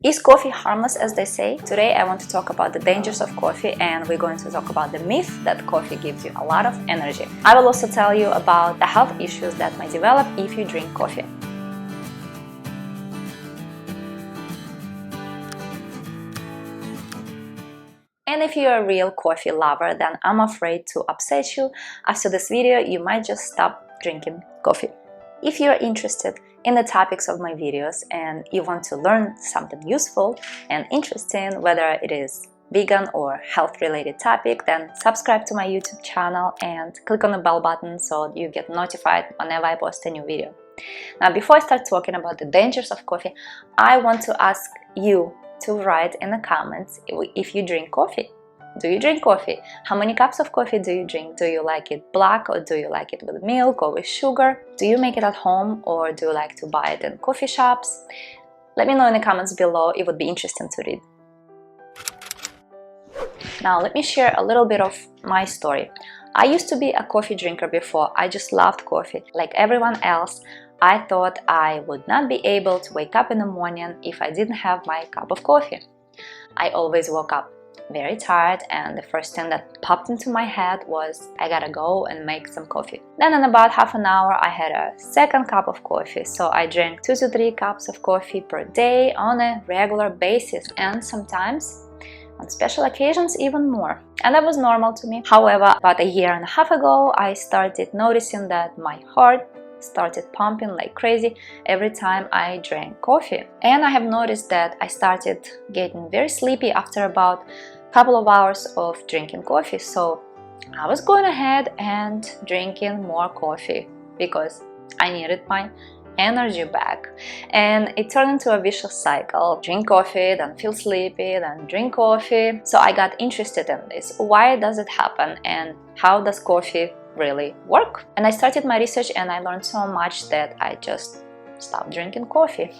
Is coffee harmless, as they say? Today I want to talk about the dangers of coffee, and we're going to talk about the myth that coffee gives you a lot of energy. I will also tell you about the health issues that might develop if you drink coffee. And if you're a real coffee lover, then I'm afraid to upset you. After this video, you might just stop drinking coffee. If you're interested in the topics of my videos and you want to learn something useful and interesting, whether it is vegan or health related topic, then subscribe to my YouTube channel and click on the bell button so you get notified whenever I post a new video. Now, before I start talking about the dangers of coffee, I want to ask you to write in the comments if you drink coffee. Do you drink coffee? How many cups of coffee do you drink? Do you like it black or do you like it with milk or with sugar? Do you make it at home or do you like to buy it in coffee shops? Let me know in the comments below. It would be interesting to read. Now let me share a little bit of my story. I used to be a coffee drinker before. I just loved coffee. Like everyone else, I thought I would not be able to wake up in the morning if I didn't have my cup of coffee. I always woke up very tired, and the first thing that popped into my head was I gotta go and make some coffee. Then in about half an hour I had a second cup of coffee, so I drank 2 to 3 cups of coffee per day on a regular basis, and sometimes on special occasions even more. And that was normal to me. However, about a year and a half ago I started noticing that my heart started pumping like crazy every time I drank coffee. And I have noticed that I started getting very sleepy after about a couple of hours of drinking coffee. So I was going ahead and drinking more coffee because I needed my energy back. And it turned into a vicious cycle. Drink coffee, then feel sleepy, then drink coffee. So I got interested in this. Why does it happen and how does coffee really work? And I started my research and I learned so much that I just stopped drinking coffee.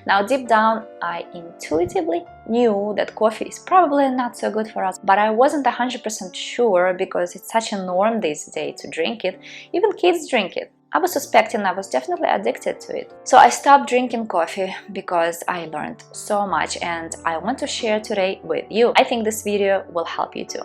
Now deep down I intuitively knew that coffee is probably not so good for us, but I wasn't 100% sure because it's such a norm these days to drink it. Even kids drink it. I was suspecting I was definitely addicted to it. So I stopped drinking coffee because I learned so much and I want to share today with you. I think this video will help you too.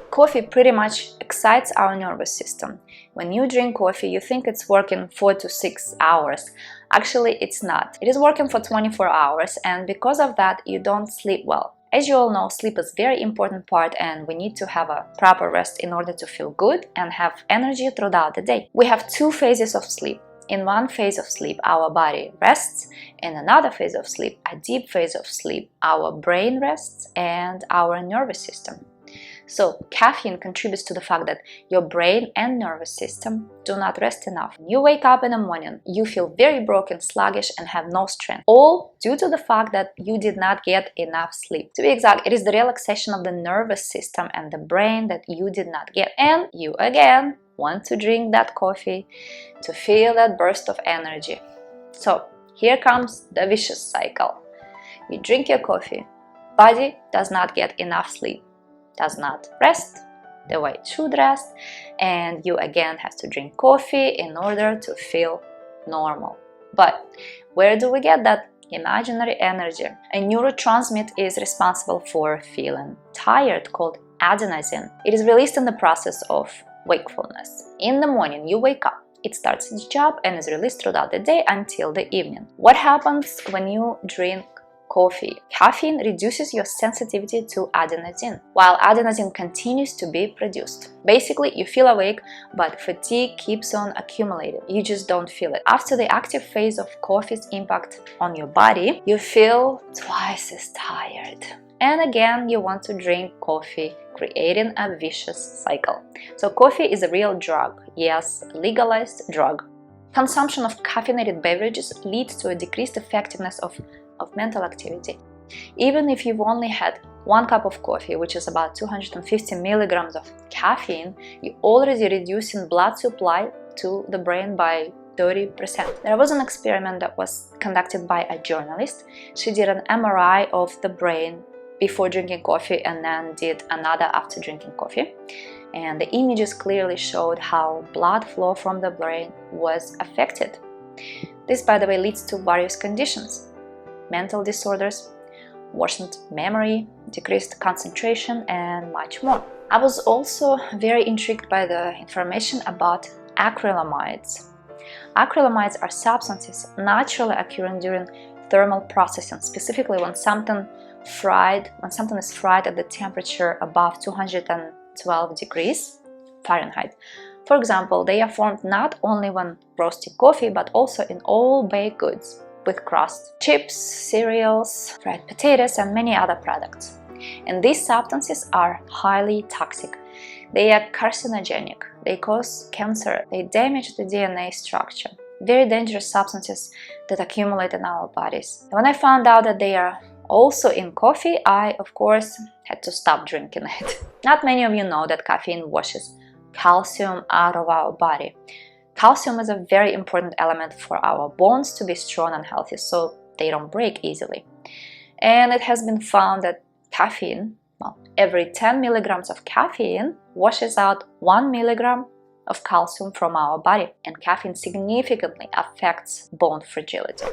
Coffee pretty much excites our nervous system. When you drink coffee, you think it's working 4 to 6 hours. Actually, it's not. It is working for 24 hours, and because of that, you don't sleep well. As you all know, sleep is a very important part, and we need to have a proper rest in order to feel good and have energy throughout the day. We have 2 phases of sleep. In one phase of sleep, our body rests. In another phase of sleep, a deep phase of sleep, our brain rests and our nervous system. So caffeine contributes to the fact that your brain and nervous system do not rest enough. When you wake up in the morning, you feel very broken, sluggish, and have no strength. All due to the fact that you did not get enough sleep. To be exact, it is the relaxation of the nervous system and the brain that you did not get. And you again want to drink that coffee to feel that burst of energy. So here comes the vicious cycle. You drink your coffee, body does not get enough sleep, does not rest the way it should rest, and you again have to drink coffee in order to feel normal. But where do we get that imaginary energy? A neurotransmitter is responsible for feeling tired called adenosine. It is released in the process of wakefulness. In the morning you wake up, it starts its job and is released throughout the day until the evening. What happens when you drink coffee? Caffeine reduces your sensitivity to adenosine, while adenosine continues to be produced. Basically, you feel awake, but fatigue keeps on accumulating. You just don't feel it. After the active phase of coffee's impact on your body, you feel twice as tired. And again, you want to drink coffee, creating a vicious cycle. So coffee is a real drug. Yes, legalized drug. Consumption of caffeinated beverages leads to a decreased effectiveness of mental activity. Even if you've only had 1 cup of coffee, which is about 250 milligrams of caffeine, you're already reducing blood supply to the brain by 30%. There was an experiment that was conducted by a journalist. She did an MRI of the brain before drinking coffee and then did another after drinking coffee. And the images clearly showed how blood flow from the brain was affected. This, by the way, leads to various conditions. mental disorders, worsened memory, decreased concentration, and much more. I was also very intrigued by the information about acrylamides. Acrylamides are substances naturally occurring during thermal processing, specifically when something is fried at the temperature above 212 degrees Fahrenheit. For example, they are formed not only when roasting coffee, but also in all baked goods with crust, chips, cereals, fried potatoes, and many other products. And these substances are highly toxic. They are carcinogenic, they cause cancer, they damage the DNA structure. Very dangerous substances that accumulate in our bodies. When I found out that they are also in coffee, I, of course, had to stop drinking it. Not many of you know that caffeine washes calcium out of our body. Calcium is a very important element for our bones to be strong and healthy, so they don't break easily. And it has been found that caffeine, every 10 milligrams of caffeine washes out 1 milligram of calcium from our body, and caffeine significantly affects bone fragility.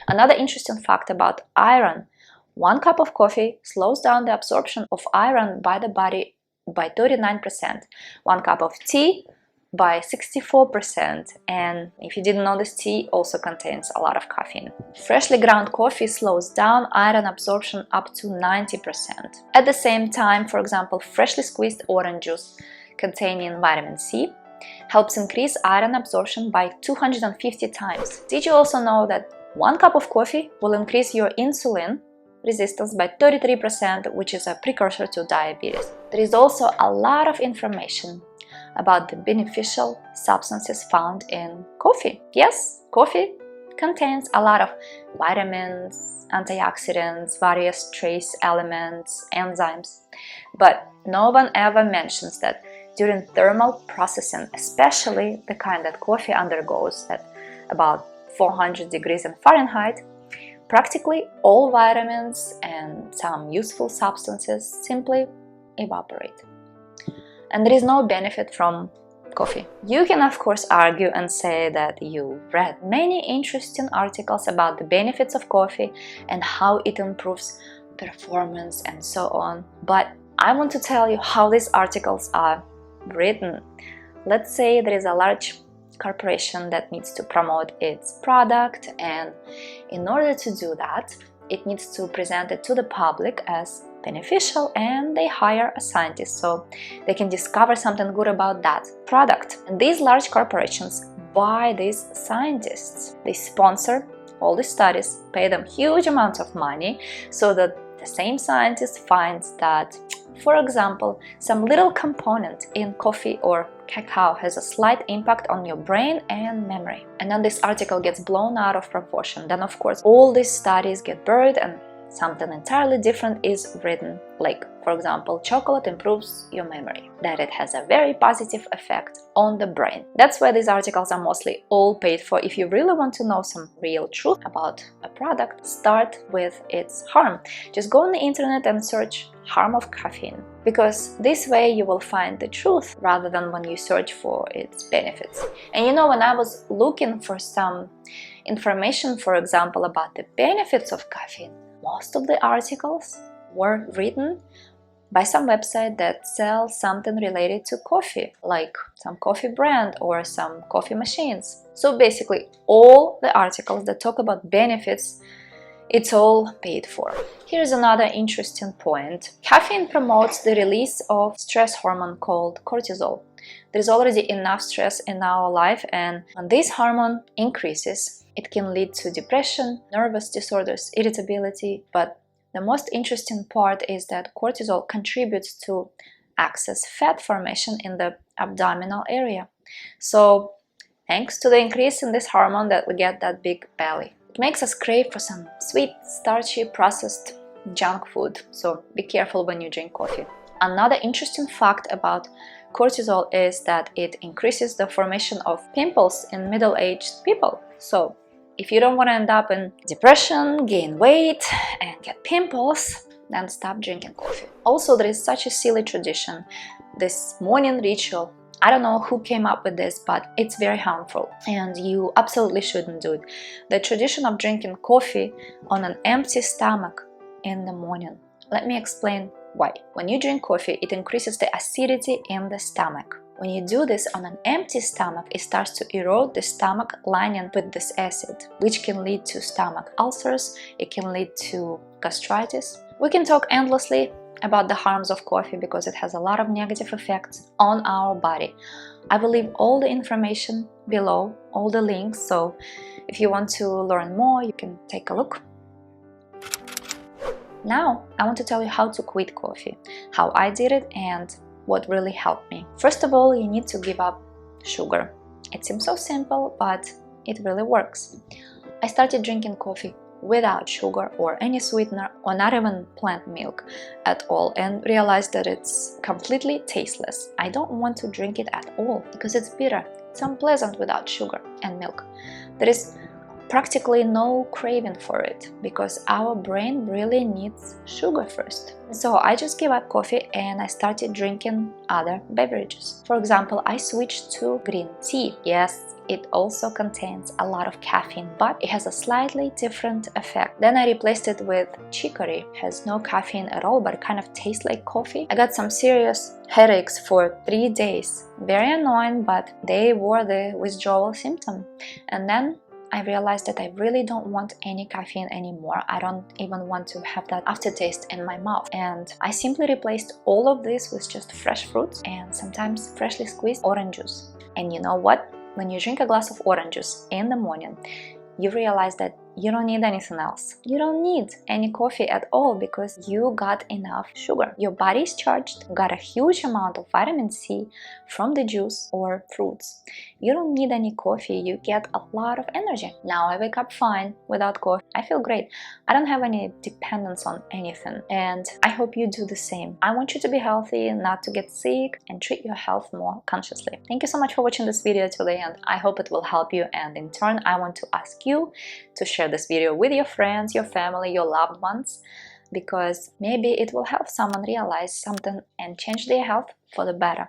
Another interesting fact about iron: 1 cup of coffee slows down the absorption of iron by the body by 39%, 1 cup of tea by 64%, and if you didn't know this, tea also contains a lot of caffeine. Freshly ground coffee slows down iron absorption up to 90%. At the same time, for example, freshly squeezed orange juice containing vitamin C helps increase iron absorption by 250 times. Did you also know that 1 cup of coffee will increase your insulin resistance by 33%, which is a precursor to diabetes? There is also a lot of information about the beneficial substances found in coffee. Yes, coffee contains a lot of vitamins, antioxidants, various trace elements, enzymes, but no one ever mentions that during thermal processing, especially the kind that coffee undergoes at about 400 degrees in Fahrenheit, practically all vitamins and some useful substances simply evaporate. And there is no benefit from coffee. You can of course argue and say that you read many interesting articles about the benefits of coffee and how it improves performance and so on, but I want to tell you how these articles are written. Let's say there is a large corporation that needs to promote its product, and in order to do that, it needs to present it to the public as beneficial, and they hire a scientist so they can discover something good about that product. And these large corporations buy these scientists. They sponsor all the studies, pay them huge amounts of money so that the same scientist finds that, for example, some little component in coffee or cacao has a slight impact on your brain and memory. And then this article gets blown out of proportion. Then of course all these studies get buried and something entirely different is written, like, for example, chocolate improves your memory, that it has a very positive effect on the brain. That's why these articles are mostly all paid for. If you really want to know some real truth about a product, start with its harm. Just go on the internet and search harm of caffeine, because this way you will find the truth rather than when you search for its benefits. And you know, when I was looking for some information, for example, about the benefits of caffeine, most of the articles were written by some website that sells something related to coffee, like some coffee brand or some coffee machines. So basically all the articles that talk about benefits, it's all paid for. Here's another interesting point. Caffeine promotes the release of stress hormone called cortisol. There's already enough stress in our life, and when this hormone increases, it can lead to depression, nervous disorders, irritability, but the most interesting part is that cortisol contributes to excess fat formation in the abdominal area. So thanks to the increase in this hormone that we get that big belly. It makes us crave for some sweet, starchy, processed junk food, so be careful when you drink coffee. Another interesting fact about cortisol is that it increases the formation of pimples in middle-aged people. So if you don't want to end up in depression, gain weight, and get pimples, then stop drinking coffee. Also, there is such a silly tradition, this morning ritual I don't know who came up with this, but it's very harmful and you absolutely shouldn't do it. The tradition of drinking coffee on an empty stomach in the morning. Let me explain why. When you drink coffee, it increases the acidity in the stomach. When you do this on an empty stomach, it starts to erode the stomach lining with this acid, which can lead to stomach ulcers, it can lead to gastritis. We can talk endlessly about the harms of coffee because it has a lot of negative effects on our body. I will leave all the information below, all the links, so if you want to learn more, you can take a look. Now, I want to tell you how to quit coffee, how I did it and what really helped me. First of all, you need to give up sugar. It seems so simple, but it really works. I started drinking coffee without sugar or any sweetener or not even plant milk at all and realized that it's completely tasteless. I don't want to drink it at all because it's bitter. It's unpleasant without sugar and milk. There is practically no craving for it because our brain really needs sugar first. So I just gave up coffee and I started drinking other beverages. For example, I switched to green tea. Yes, it also contains a lot of caffeine, but it has a slightly different effect. Then I replaced it with chicory. It has no caffeine at all, but it kind of tastes like coffee. I got some serious headaches for 3 days. Very annoying, but they were the withdrawal symptom. And then I realized that I really don't want any caffeine anymore. I don't even want to have that aftertaste in my mouth. And I simply replaced all of this with just fresh fruits and sometimes freshly squeezed orange juice. And you know what? When you drink a glass of orange juice in the morning, you realize that you don't need anything else. You don't need any coffee at all because you got enough sugar. Your body is charged, got a huge amount of vitamin C from the juice or fruits. You don't need any coffee, you get a lot of energy. Now I wake up fine without coffee. I feel great. I don't have any dependence on anything and I hope you do the same. I want you to be healthy, not to get sick and treat your health more consciously. Thank you so much for watching this video today and I hope it will help you, and in turn I want to ask you to share this video with your friends, your family, your loved ones, because maybe it will help someone realize something and change their health for the better.